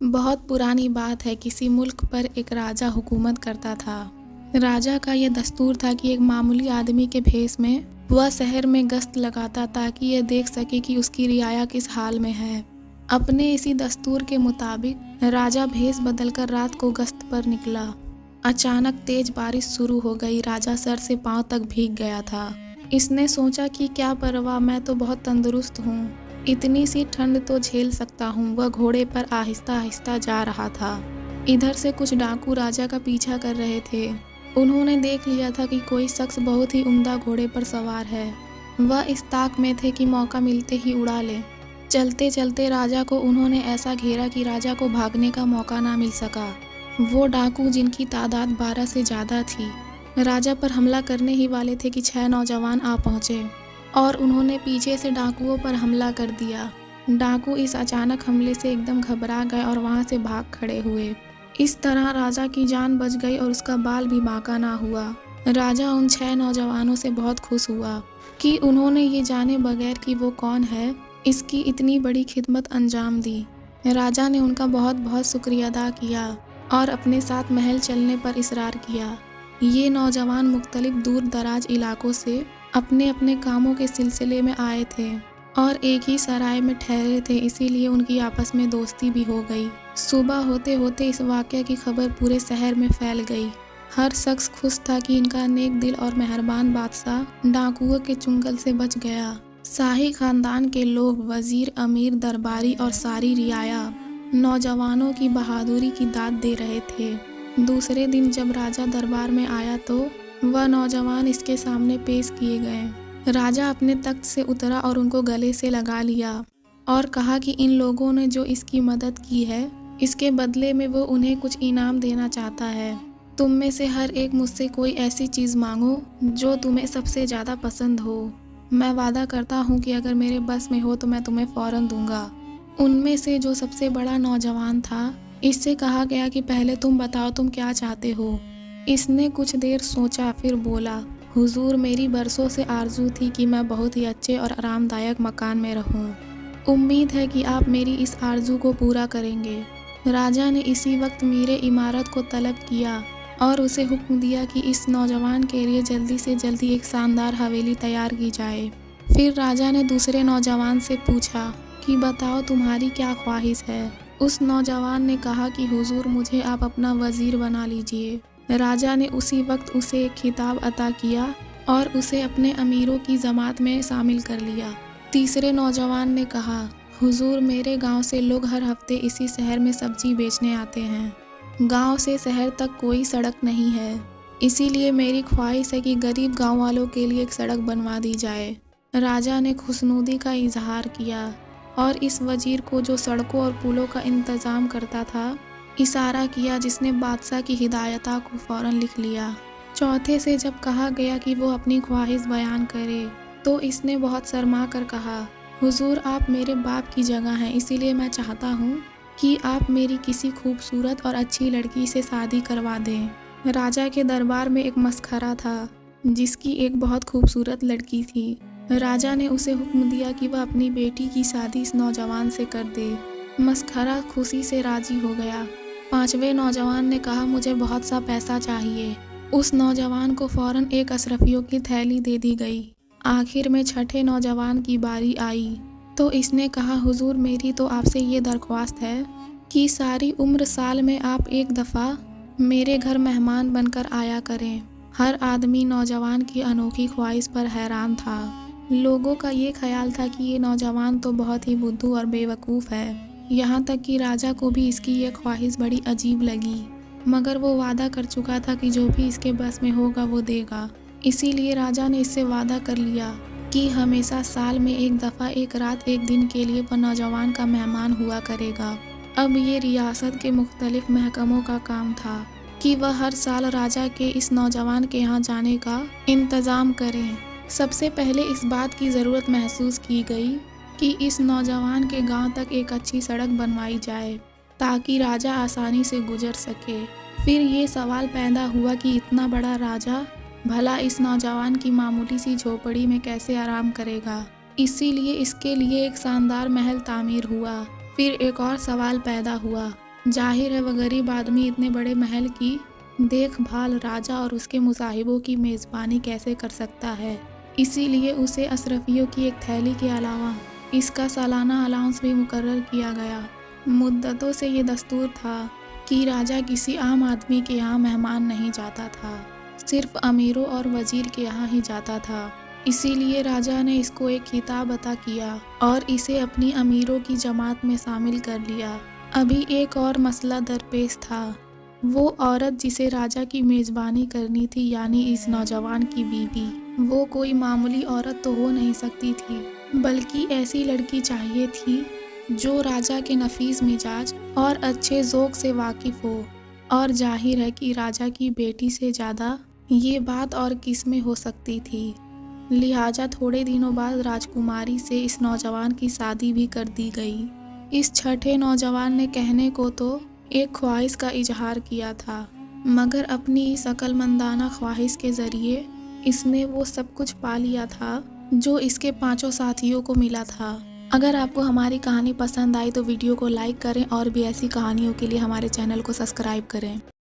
बहुत पुरानी बात है। किसी मुल्क पर एक राजा हुकूमत करता था। राजा का यह दस्तूर था कि एक मामूली आदमी के भेष में वह शहर में गश्त लगाता ताकि यह देख सके कि उसकी रियाया किस हाल में है। अपने इसी दस्तूर के मुताबिक राजा भेष बदलकर रात को गश्त पर निकला। अचानक तेज बारिश शुरू हो गई। राजा सर से पांव तक भीग गया था। इसने सोचा कि क्या परवाह, मैं तो बहुत तंदुरुस्त हूँ, इतनी सी ठंड तो झेल सकता हूँ। वह घोड़े पर आहिस्ता आहिस्ता जा रहा था। इधर से कुछ डाकू राजा का पीछा कर रहे थे। उन्होंने देख लिया था कि कोई शख्स बहुत ही उम्दा घोड़े पर सवार है। वह इस ताक में थे कि मौका मिलते ही उड़ा ले। चलते चलते राजा को उन्होंने ऐसा घेरा कि राजा को भागने का मौका ना मिल सका। वो डाकू, जिनकी तादाद 12 से ज़्यादा थी, राजा पर हमला करने ही वाले थे कि 6 नौजवान आ पहुँचे और उन्होंने पीछे से डाकुओं पर हमला कर दिया। डाकू इस अचानक हमले से एकदम घबरा गए और वहां से भाग खड़े हुए। इस तरह राजा की जान बच गई और उसका बाल भी बांका ना हुआ। राजा उन 6 नौजवानों से बहुत खुश हुआ कि उन्होंने ये जाने बगैर कि वो कौन है, इसकी इतनी बड़ी खिदमत अंजाम दी। राजा ने उनका बहुत बहुत शुक्रिया अदा किया और अपने साथ महल चलने पर इसरार किया। ये नौजवान मुख्तलिफ दूर दराज इलाकों से अपने अपने कामों के सिलसिले में आए थे और एक ही सराय में ठहरे थे, इसीलिए उनकी आपस में दोस्ती भी हो गई। सुबह होते होते इस वाक़या की खबर पूरे शहर में फैल गई। हर शख्स खुश था कि इनका नेक दिल और मेहरबान बादशाह डाकुओं के चुंगल से बच गया। शाही खानदान के लोग, वजीर, अमीर, दरबारी और सारी रियाया नौजवानों की बहादुरी की दाद दे रहे थे। दूसरे दिन जब राजा दरबार में आया तो वह नौजवान इसके सामने पेश किए गए। राजा अपने तख्त से उतरा और उनको गले से लगा लिया और कहा कि इन लोगों ने जो इसकी मदद की है, इसके बदले में वो उन्हें कुछ इनाम देना चाहता है। तुम में से हर एक मुझसे कोई ऐसी चीज़ मांगो जो तुम्हें सबसे ज़्यादा पसंद हो। मैं वादा करता हूँ कि अगर मेरे बस में हो तो मैं तुम्हें फ़ौरन दूंगा। उनमें से जो सबसे बड़ा नौजवान था, इससे कहा गया कि पहले तुम बताओ तुम क्या चाहते हो। इसने कुछ देर सोचा, फिर बोला, हुजूर, मेरी बरसों से आरजू थी कि मैं बहुत ही अच्छे और आरामदायक मकान में रहूं। उम्मीद है कि आप मेरी इस आरजू को पूरा करेंगे। राजा ने इसी वक्त मीरे इमारत को तलब किया और उसे हुक्म दिया कि इस नौजवान के लिए जल्दी से जल्दी एक शानदार हवेली तैयार की जाए। फिर राजा ने दूसरे नौजवान से पूछा कि बताओ तुम्हारी क्या ख्वाहिश है। उस नौजवान ने कहा कि हुजूर, मुझे आप अपना वजीर बना लीजिए। राजा ने उसी वक्त उसे एक खिताब अता किया और उसे अपने अमीरों की जमात में शामिल कर लिया। तीसरे नौजवान ने कहा, हुजूर, मेरे गांव से लोग हर हफ्ते इसी शहर में सब्जी बेचने आते हैं। गांव से शहर तक कोई सड़क नहीं है, इसीलिए मेरी ख्वाहिश है कि गरीब गांव वालों के लिए एक सड़क बनवा दी जाए। राजा ने खुशनुदी का इजहार किया और इस वजीर को, जो सड़कों और पुलों का इंतज़ाम करता था, इशारा किया, जिसने बादशाह की हिदायता को फ़ौरन लिख लिया। चौथे से जब कहा गया कि वो अपनी ख्वाहिश बयान करे तो इसने बहुत शर्मा कर कहा, हुजूर, आप मेरे बाप की जगह हैं, इसीलिए मैं चाहता हूँ कि आप मेरी किसी खूबसूरत और अच्छी लड़की से शादी करवा दें। राजा के दरबार में एक मस्खरा था जिसकी एक बहुत खूबसूरत लड़की थी। राजा ने उसे हुक्म दिया कि वह अपनी बेटी की शादी इस नौजवान से कर दे। मस्खरा खुशी से राजी हो गया। पांचवें नौजवान ने कहा, मुझे बहुत सा पैसा चाहिए। उस नौजवान को फ़ौरन एक अशरफियों की थैली दे दी गई। आखिर में छठे नौजवान की बारी आई तो इसने कहा, हुजूर, मेरी तो आपसे ये दरख्वास्त है कि सारी उम्र साल में आप एक दफ़ा मेरे घर मेहमान बनकर आया करें। हर आदमी नौजवान की अनोखी ख्वाहिश पर हैरान था। लोगों का ये ख्याल था कि ये नौजवान तो बहुत ही बुद्धू और बेवकूफ़ है। यहाँ तक कि राजा को भी इसकी ये ख्वाहिश बड़ी अजीब लगी, मगर वो वादा कर चुका था कि जो भी इसके बस में होगा वो देगा। इसीलिए राजा ने इससे वादा कर लिया कि हमेशा साल में एक दफ़ा, एक रात, एक दिन के लिए वह नौजवान का मेहमान हुआ करेगा। अब ये रियासत के मुख्तलिफ महकमों का काम था कि वह हर साल राजा के इस नौजवान के यहाँ जाने का इंतज़ाम करें। सबसे पहले इस बात की ज़रूरत महसूस की गई कि इस नौजवान के गांव तक एक अच्छी सड़क बनवाई जाए ताकि राजा आसानी से गुजर सके। फिर ये सवाल पैदा हुआ कि इतना बड़ा राजा भला इस नौजवान की मामूली सी झोपड़ी में कैसे आराम करेगा। इसीलिए इसके लिए एक शानदार महल तामीर हुआ। फिर एक और सवाल पैदा हुआ, जाहिर है वह गरीब आदमी इतने बड़े महल की देखभाल राजा और उसके मुसाहिबों की मेज़बानी कैसे कर सकता है। इसीलिए उसे अशरफियों की एक थैली के अलावा इसका सालाना अलाउंस भी मुकर्रर किया गया। मुद्दतों से ये दस्तूर था कि राजा किसी आम आदमी के यहाँ मेहमान नहीं जाता था, सिर्फ अमीरों और वजीर के यहाँ ही जाता था। इसीलिए राजा ने इसको एक खिताब अता किया और इसे अपनी अमीरों की जमात में शामिल कर लिया। अभी एक और मसला दरपेश था। वो औरत जिसे राजा की मेज़बानी करनी थी, यानी इस नौजवान की बीवी, वो कोई मामूली औरत तो हो नहीं सकती थी, बल्कि ऐसी लड़की चाहिए थी जो राजा के नफीस मिजाज और अच्छे ज़ौक़ से वाकिफ़ हो। और जाहिर है कि राजा की बेटी से ज़्यादा ये बात और किस में हो सकती थी। लिहाजा थोड़े दिनों बाद राजकुमारी से इस नौजवान की शादी भी कर दी गई। इस छठे नौजवान ने कहने को तो एक ख्वाहिश का इजहार किया था, मगर अपनी इस अक्लमंदाना ख्वाहिश के ज़रिए इसने वो सब कुछ पा लिया था जो इसके 5 साथियों को मिला था। अगर आपको हमारी कहानी पसंद आई तो वीडियो को लाइक करें और भी ऐसी कहानियों के लिए हमारे चैनल को सब्सक्राइब करें।